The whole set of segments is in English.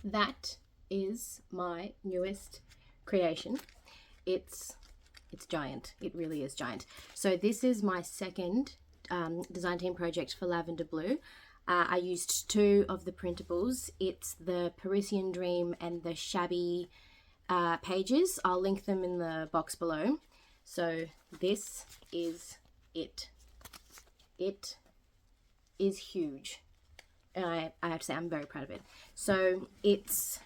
that is my newest creation. It's giant. It really is giant. So this is my second design team project for LavenderBlu. I used two of the printables. It's the Parisian Dream and the Shabby pages. I'll link them in the box below. So this is it. It is huge. And I have to say, I'm very proud of it. So it's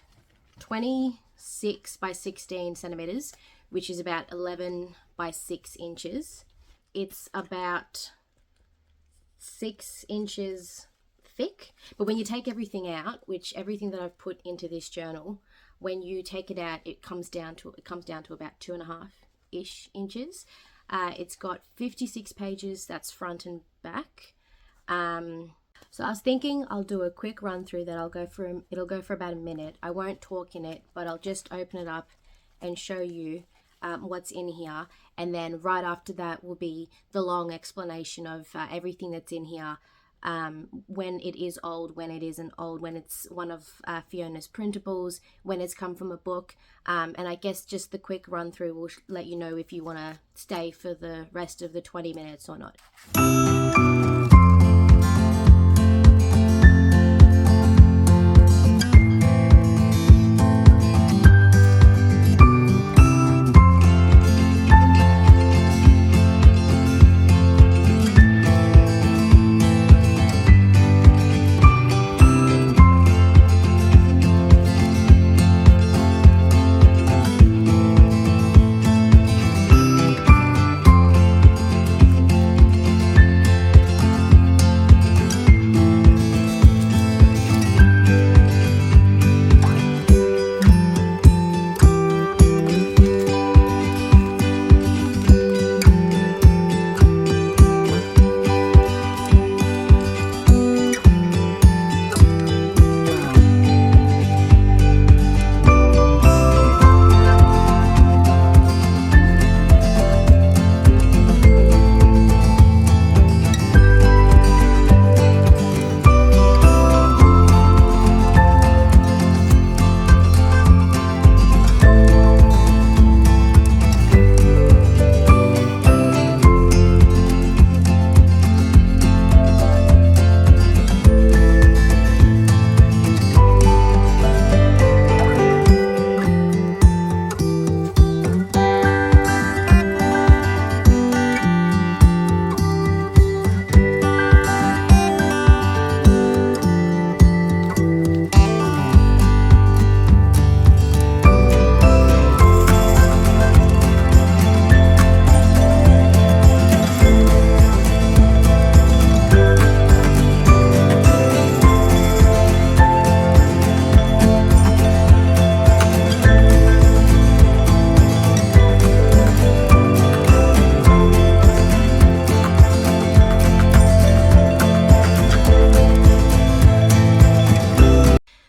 26 by 16 centimeters, which is about 11 by 6 inches. It's about 6 inches thick, but when you take everything out, which everything that I've put into this journal, when you take it out, it comes down to about 2.5-ish inches. It's got 56 pages. That's front and back. So I was thinking I'll do a quick run through that. It'll go for about a minute. I won't talk in it, but I'll just open it up and show you what's in here, and then right after that will be the long explanation of everything that's in here, when it is old, when it isn't old, when it's one of Fiona's printables, when it's come from a book, and I guess just the quick run through will let you know if you want to stay for the rest of the 20 minutes or not.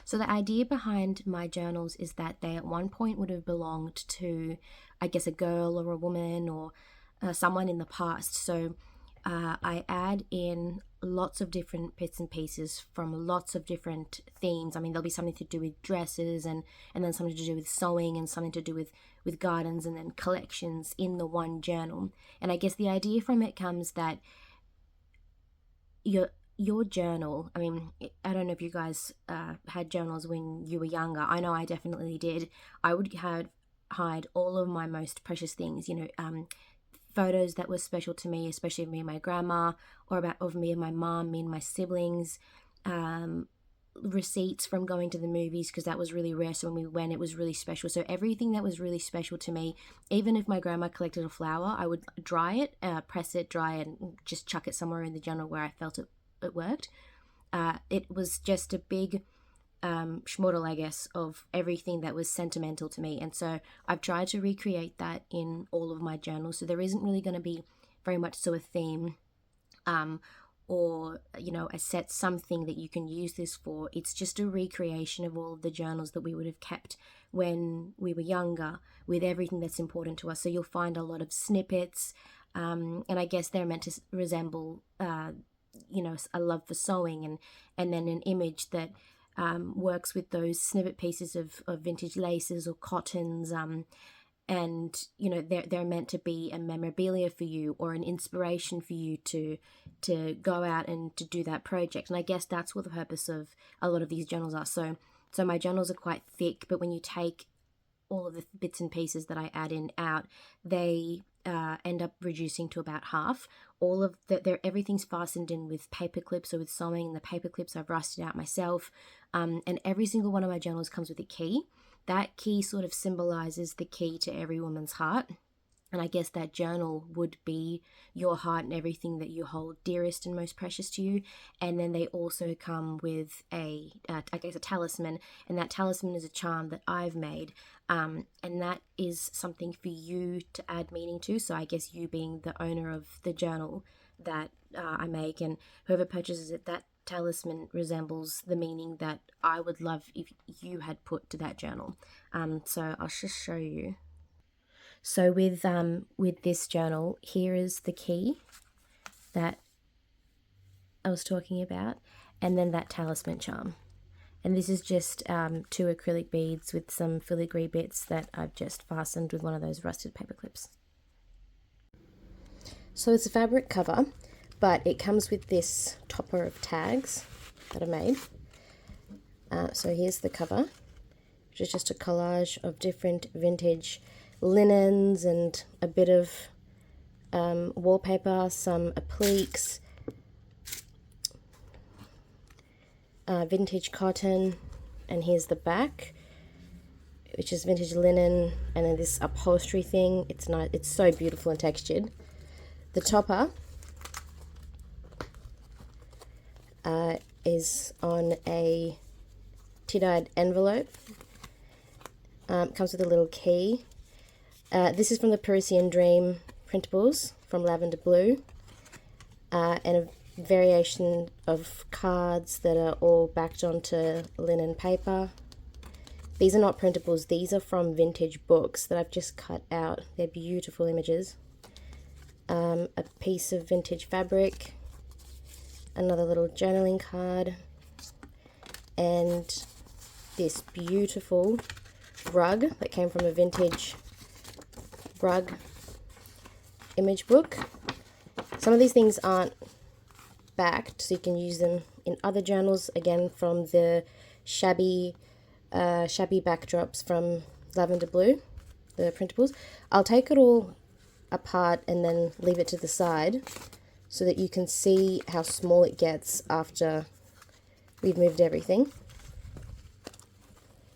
So the idea behind my journals is that they at one point would have belonged to, I guess, a girl or a woman or someone in the past. So I add in lots of different bits and pieces from lots of different themes. I mean, there'll be something to do with dresses and then something to do with sewing and something to do with gardens and then collections in the one journal. And I guess the idea from it comes that your journal, I mean, I don't know if you guys had journals when you were younger. I know I definitely did. I would hide all of my most precious things, photos that were special to me, especially of me and my grandma, or of me and my mom, me and my siblings, receipts from going to the movies, because that was really rare. So when we went, it was really special. So everything that was really special to me, even if my grandma collected a flower, I would dry it, press it, dry it, and just chuck it somewhere in the journal where I felt it worked. It was just a big schmuttel, I guess, of everything that was sentimental to me. And so I've tried to recreate that in all of my journals. So there isn't really going to be very much so a theme or, a set something that you can use this for. It's just a recreation of all of the journals that we would have kept when we were younger, with everything that's important to us. So you'll find a lot of snippets, and I guess they're meant to resemble a love for sewing, and then an image that works with those snippet pieces of vintage laces or cottons, and you know they're meant to be a memorabilia for you or an inspiration for you to go out and to do that project. And I guess that's what the purpose of a lot of these journals are. So my journals are quite thick, but when you take all of the bits and pieces that I add in out, they end up reducing to about half. All of everything's fastened in with paper clips or with sewing. The paper clips I've rusted out myself, and every single one of my journals comes with a key. That key sort of symbolizes the key to every woman's heart. And I guess that journal would be your heart and everything that you hold dearest and most precious to you. And then they also come with a talisman. And that talisman is a charm that I've made. And that is something for you to add meaning to. So I guess you being the owner of the journal that I make, and whoever purchases it, that talisman resembles the meaning that I would love if you had put to that journal. So I'll just show you. So with this journal, here is the key that I was talking about, and then that talisman charm. And this is just 2 acrylic beads with some filigree bits that I've just fastened with one of those rusted paper clips. So it's a fabric cover, but it comes with this topper of tags that I made. So here's the cover, which is just a collage of different vintage linens and a bit of wallpaper, some appliques, vintage cotton, and here's the back, which is vintage linen, and then this upholstery thing. It's nice. It's so beautiful and textured. The topper is on a tea-dyed envelope. Comes with a little key. This is from the Parisian Dream printables from LavenderBlu, and a variation of cards that are all backed onto linen paper. These are not printables, these are from vintage books that I've just cut out. They're beautiful images. A piece of vintage fabric, another little journaling card, and this beautiful rug that came from a vintage rug image book. Some of these things aren't backed, so you can use them in other journals, again from the shabby backdrops from LavenderBlu, the printables. I'll take it all apart and then leave it to the side so that you can see how small it gets after we've moved everything,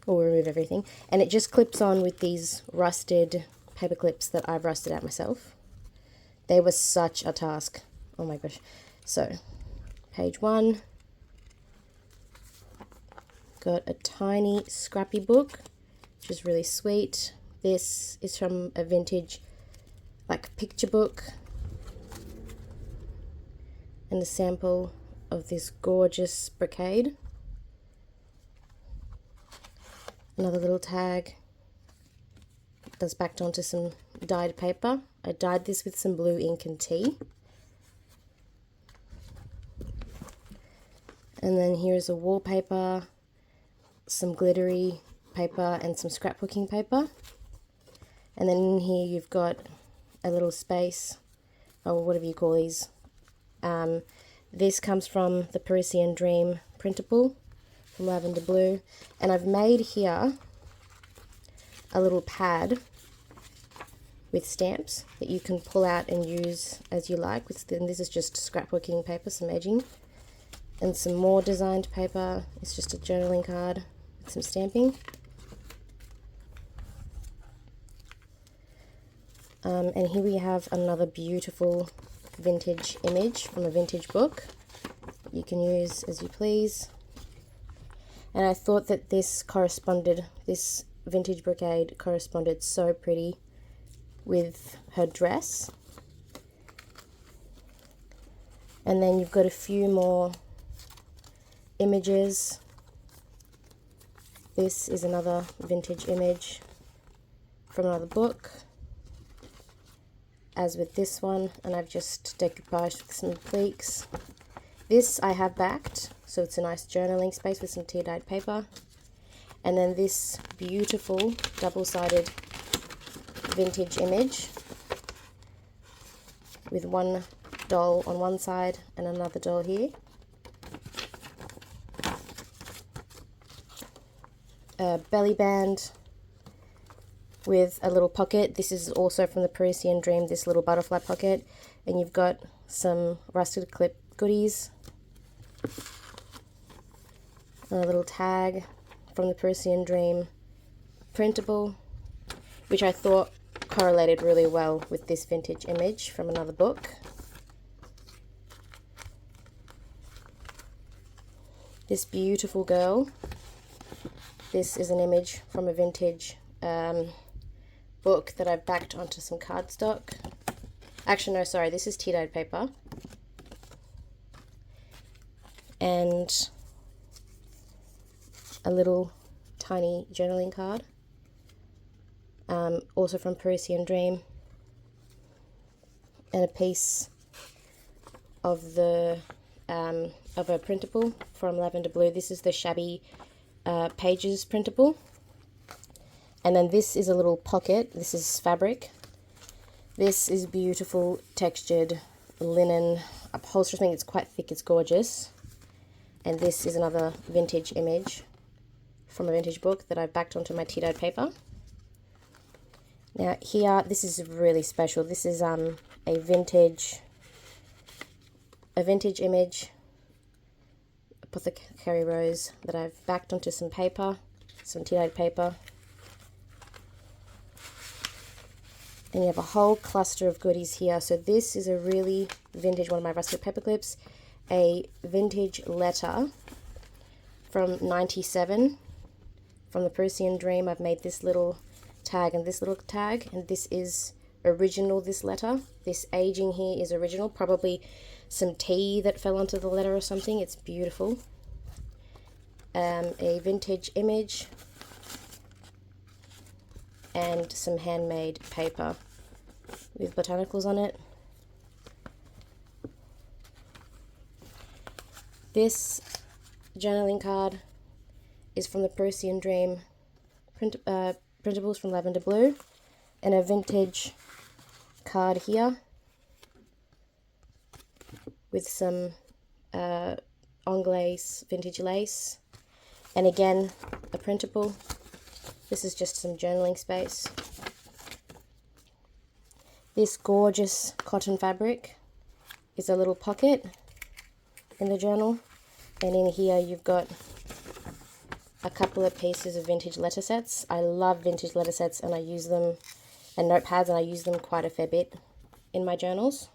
or remove everything. And it just clips on with these rusted paper clips that I've rusted out myself. They were such a task. Oh my gosh. So, page 1. Got a tiny scrappy book, which is really sweet. This is from a vintage picture book, and a sample of this gorgeous brocade. Another little tag that's backed onto some dyed paper. I dyed this with some blue ink and tea. And then here's a wallpaper, some glittery paper, and some scrapbooking paper. And then in here you've got a little space, or whatever you call these. This comes from the Parisian Dream printable from LavenderBlu, and I've made here a little pad with stamps that you can pull out and use as you like. And this is just scrapbooking paper, some edging, and some more designed paper. It's just a journaling card with some stamping. And here we have another beautiful vintage image from a vintage book you can use as you please. And I thought that this vintage brocade corresponded so pretty with her dress. And then you've got a few more images. This is another vintage image from another book, as with this one, and I've just decoupaged with some appliques. This I have backed, so it's a nice journaling space with some tea-dyed paper. And then this beautiful double-sided vintage image with one doll on one side and another doll here. A belly band with a little pocket. This is also from the Parisian Dream, this little butterfly pocket. And you've got some rusted clip goodies. And a little tag from the Parisian Dream printable, which I thought correlated really well with this vintage image from another book. This beautiful girl. This is an image from a vintage book that I've backed onto some cardstock. Actually, no, sorry, this is tea-dyed paper. And a little tiny journaling card. Also from Parisian Dream. And a piece of the of a printable from LavenderBlu. This is the shabby pages printable. And then this is a little pocket. This is fabric. This is beautiful textured linen upholstery. I think it's quite thick, it's gorgeous. And this is another vintage image from a vintage book that I've backed onto my tea-dyed paper. Now here, this is really special. This is a vintage image, apothecary rose, that I've backed onto some paper, some tea-dyed paper. And you have a whole cluster of goodies here. So this is a really vintage, one of my rusted paper clips, a vintage letter from 97 from the Parisian Dream. I've made this little tag and this little tag, and this is original, this letter. This aging here is original, probably some tea that fell onto the letter or something. It's beautiful. A vintage image and some handmade paper with botanicals on it. This journaling card is from the Parisian Dream printables from LavenderBlu, and a vintage card here with some anglaise vintage lace, and again a printable. This is just some journaling space. This gorgeous cotton fabric is a little pocket in the journal, and in here you've got a couple of pieces of vintage letter sets. I love vintage letter sets, and I use them, and notepads, and I use them quite a fair bit in my journals.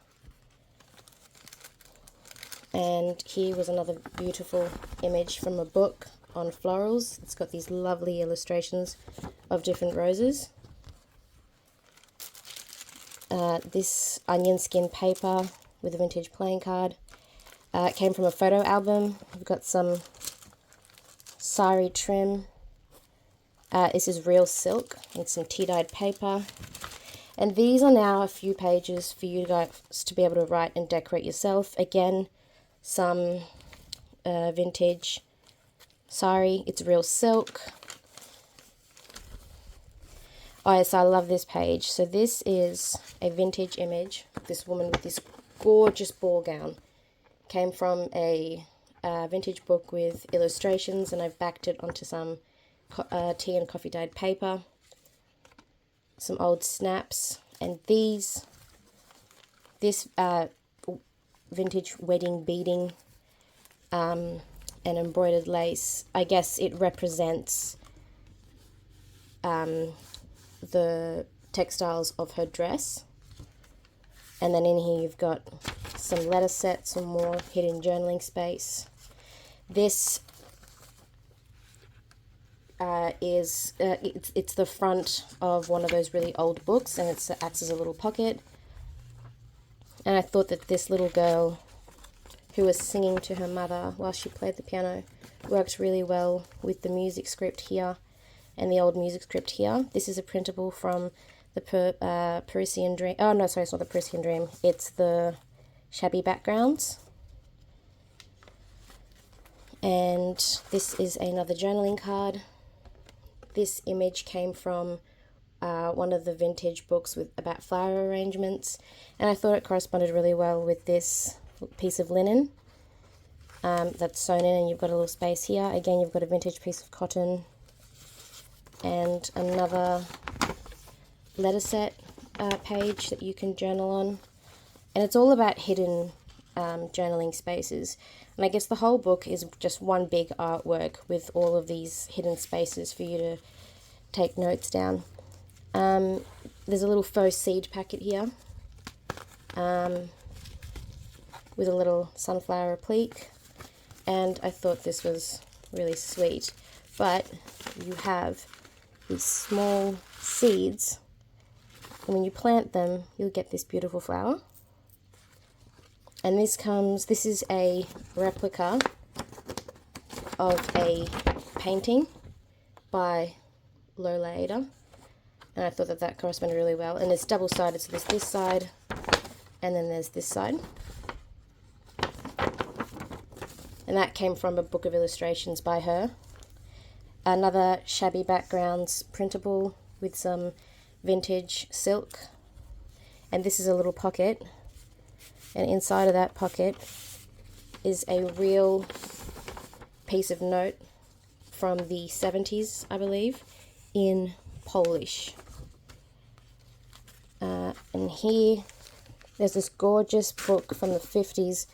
And here was another beautiful image from a book on florals. It's got these lovely illustrations of different roses. This onion skin paper with a vintage playing card. It came from a photo album. We've got some sari trim. This is real silk and some tea-dyed paper. And these are now a few pages for you guys to be able to write and decorate yourself. Again, some vintage sari. It's real silk. Oh yes, I love this page. So this is a vintage image. This woman with this gorgeous ball gown. Came from a vintage book with illustrations, and I've backed it onto some tea and coffee dyed paper. Some old snaps, and this vintage wedding beading and embroidered lace. I guess it represents the textiles of her dress. And then in here you've got some letter sets, some more hidden journaling space. This it's the front of one of those really old books, and it acts as a little pocket. And I thought that this little girl who was singing to her mother while she played the piano works really well with the music script here and the old music script here. This is a printable from the Parisian Dream. Oh no, sorry, it's not the Parisian Dream. It's the Shabby Backgrounds. And this is another journaling card. This image came from one of the vintage books about flower arrangements, and I thought it corresponded really well with this piece of linen that's sewn in, and you've got a little space here. Again, you've got a vintage piece of cotton and another letter set page that you can journal on, and it's all about hidden journaling spaces. And I guess the whole book is just one big artwork with all of these hidden spaces for you to take notes down. There's a little faux seed packet here with a little sunflower applique, and I thought this was really sweet. But you have these small seeds, and when you plant them, you'll get this beautiful flower. And this is a replica of a painting by Lola Ada, and I thought that that corresponded really well. And it's double-sided, so there's this side and then there's this side, and that came from a book of illustrations by her. Another shabby backgrounds printable with some vintage silk, and this is a little pocket, and inside of that pocket is a real piece of note from the 70s, I believe, in Polish. And here there's this gorgeous book from the 50s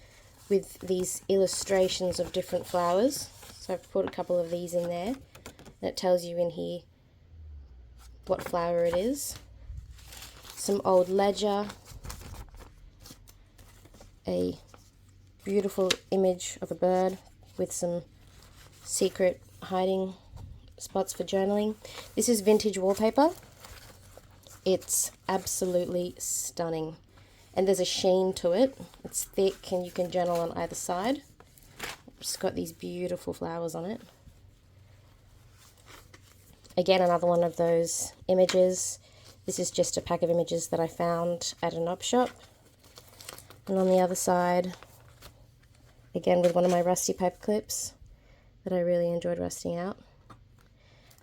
with these illustrations of different flowers. So I've put a couple of these in there, and it tells you in here what flower it is. Some old ledger, a beautiful image of a bird with some secret hiding spots for journaling. This is vintage wallpaper. It's absolutely stunning, and there's a sheen to it. It's thick and you can journal on either side. It's got these beautiful flowers on it. Again, another one of those images. This is just a pack of images that I found at an op shop. And on the other side, again with one of my rusty paper clips that I really enjoyed rusting out.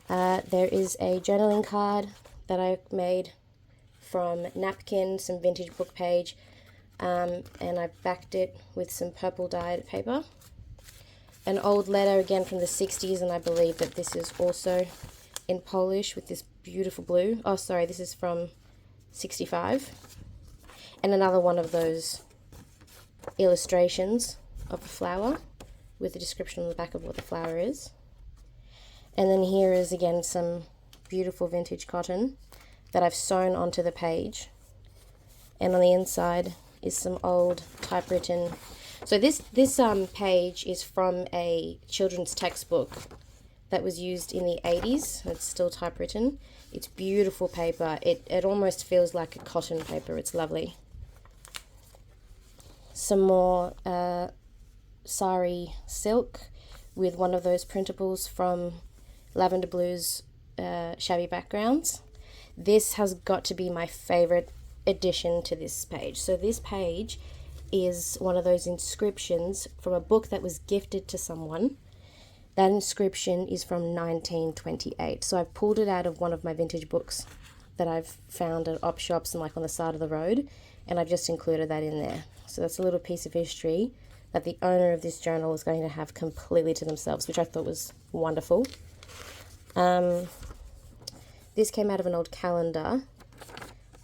There is a journaling card that I made from napkin, some vintage book page, and I backed it with some purple dyed paper. An old letter again from the 60s, and I believe that this is also in Polish with this beautiful blue. Oh, sorry, this is from 65. And another one of those illustrations of a flower with a description on the back of what the flower is. And then here is again some beautiful vintage cotton that I've sewn onto the page, and on the inside is some old typewritten. So this page is from a children's textbook that was used in the 80s. It's still typewritten. It's beautiful paper. It almost feels like a cotton paper. It's lovely. Some more sari silk with one of those printables from LavenderBlu's shabby backgrounds. This has got to be my favorite addition to this page. So this page is one of those inscriptions from a book that was gifted to someone. That inscription is from 1928. So I've pulled it out of one of my vintage books that I've found at op shops and like on the side of the road, and I've just included that in there. So that's a little piece of history that the owner of this journal is going to have completely to themselves, which I thought was wonderful. This came out of an old calendar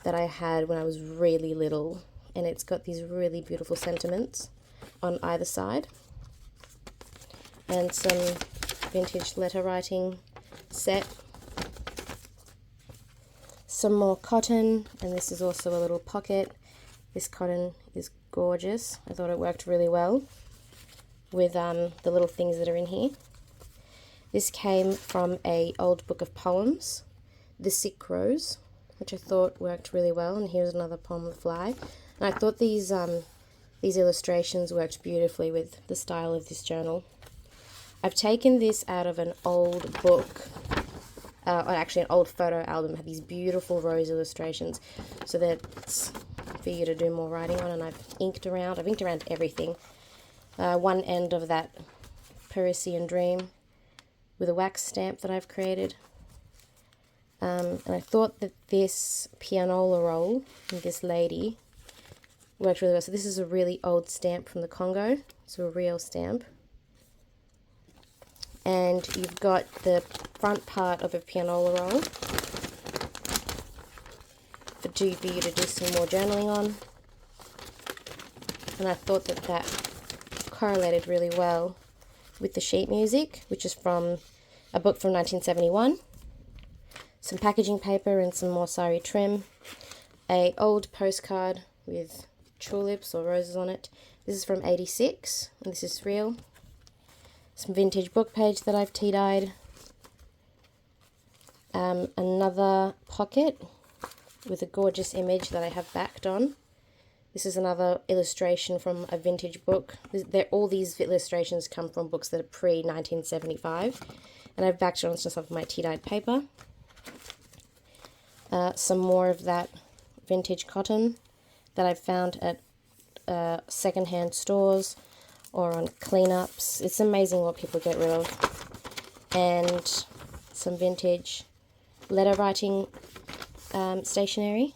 that I had when I was really little, and it's got these really beautiful sentiments on either side, and some vintage letter writing set. Some more cotton, and this is also a little pocket. This cotton is gorgeous. I thought it worked really well with the little things that are in here. This came from an old book of poems, The Sick Rose, which I thought worked really well. And here's another poem, The Fly. And I thought these illustrations worked beautifully with the style of this journal. I've taken this out of an old book, actually an old photo album. It had these beautiful rose illustrations, so that's for you to do more writing on. And I've inked around everything. One end of that Parisian Dream with a wax stamp that I've created. And I thought that this pianola roll and this lady worked really well. So this is a really old stamp from the Congo. It's a real stamp. And you've got the front part of a pianola roll for you to do some more journaling on. And I thought that that correlated really well with the sheet music, which is from a book from 1971. Some packaging paper and some more sari trim. A old postcard with tulips or roses on it. This is from 86, and this is real. Some vintage book page that I've tea-dyed. Another pocket with a gorgeous image that I have backed on. This is another illustration from a vintage book. All these illustrations come from books that are pre-1975, and I've backed it on some of my tea-dyed paper. Some more of that vintage cotton that I've found at second-hand stores or on cleanups. It's amazing what people get rid of. And some vintage letter writing stationery.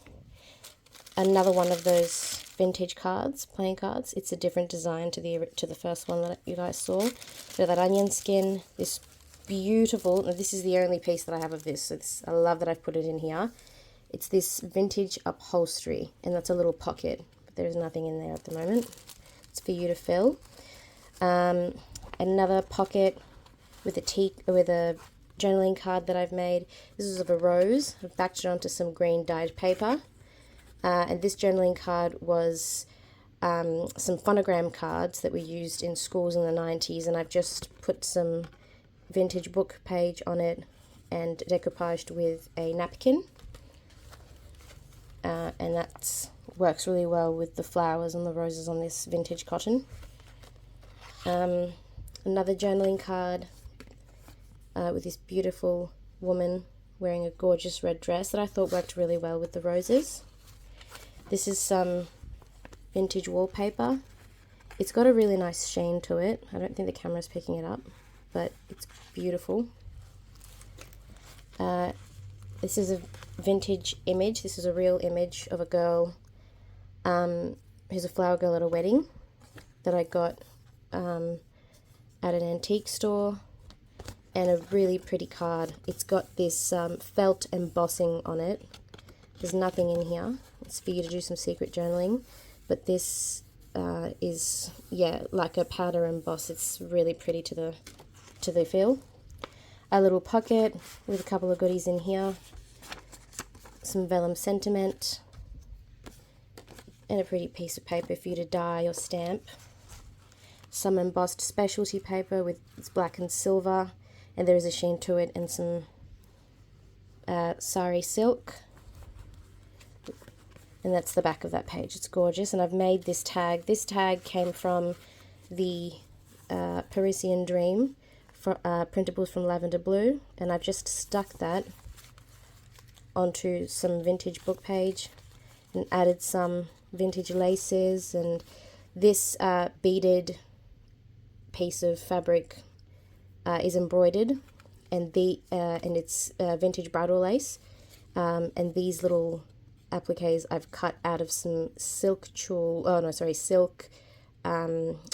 Another one of those vintage cards, playing cards. It's a different design to the first one that you guys saw. So that onion skin, this beautiful, and this is the only piece that I have of this, so I love that I've put it in here. It's this vintage upholstery, and that's a little pocket, but there's nothing in there at the moment. It's for you to fill. Another pocket with a journaling card that I've made. This is of a rose. I've backed it onto some green dyed paper. And this journaling card was some phonogram cards that were used in schools in the 90s, and I've just put some vintage book page on it and decoupaged with a napkin. And that works really well with the flowers and the roses on this vintage cotton. Another journaling card with this beautiful woman wearing a gorgeous red dress that I thought worked really well with the roses. This is some vintage wallpaper. It's got a really nice sheen to it. I don't think the camera's picking it up, but it's beautiful. This is a vintage image. This is a real image of a girl who's a flower girl at a wedding that I got at an antique store, and a really pretty card. It's got this felt embossing on it. There's nothing in here. It's for you to do some secret journaling, but this is, yeah, like a powder emboss. It's really pretty to the feel. A little pocket with a couple of goodies in here, some vellum sentiment, and a pretty piece of paper for you to dye or stamp. Some embossed specialty paper with it's black and silver, and there is a sheen to it, and some sari silk. And that's the back of that page. It's gorgeous, and I've made this tag. This tag came from the Parisian Dream printables from LavenderBlu, and I've just stuck that onto some vintage book page and added some vintage laces, and this beaded piece of fabric is embroidered, and it's vintage bridal lace, and these little appliques I've cut out of some silk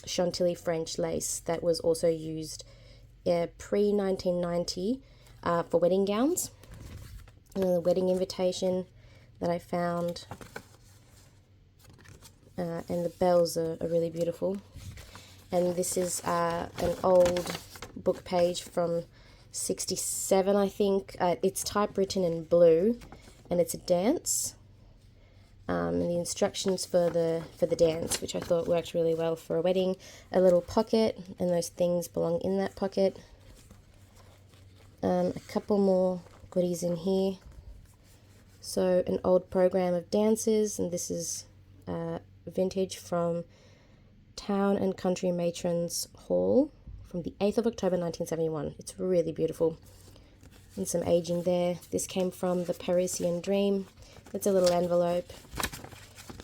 Chantilly French lace that was also used pre-1990 for wedding gowns. And the wedding invitation that I found, and the bells are really beautiful. And this is an old book page from 67, I think. It's typewritten in blue, and it's a dance. And the instructions for the dance, which I thought worked really well for a wedding. A little pocket, and those things belong in that pocket. A couple more goodies in here. So an old program of dances, and this is vintage from Town and Country Matrons Hall from the 8th of October 1971. It's really beautiful. And some aging there. This came from the Parisian Dream. It's a little envelope,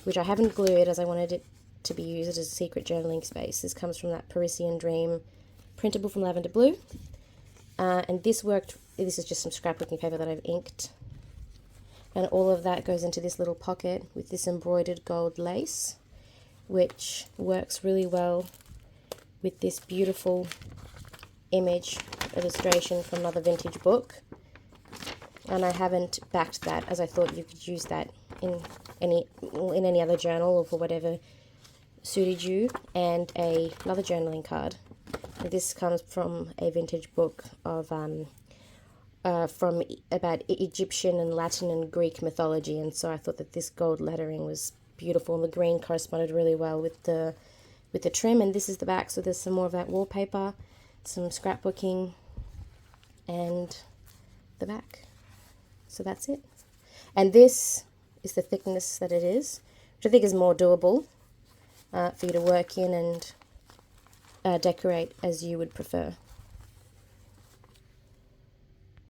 which I haven't glued as I wanted it to be used as a secret journaling space. This comes from that Parisian Dream printable from LavenderBlu. And this worked, this is just some scrapbooking paper that I've inked. And all of that goes into this little pocket with this embroidered gold lace, which works really well with this beautiful image illustration from another vintage book. And I haven't backed that, as I thought you could use that in any other journal or for whatever suited you. And another journaling card. And this comes from a vintage book of from about Egyptian and Latin and Greek mythology, and so I thought that this gold lettering was beautiful, and the green corresponded really well with the trim. And this is the back, so there's some more of that wallpaper, some scrapbooking, and the back. So that's it. And this is the thickness that it is, which I think is more doable for you to work in and decorate as you would prefer.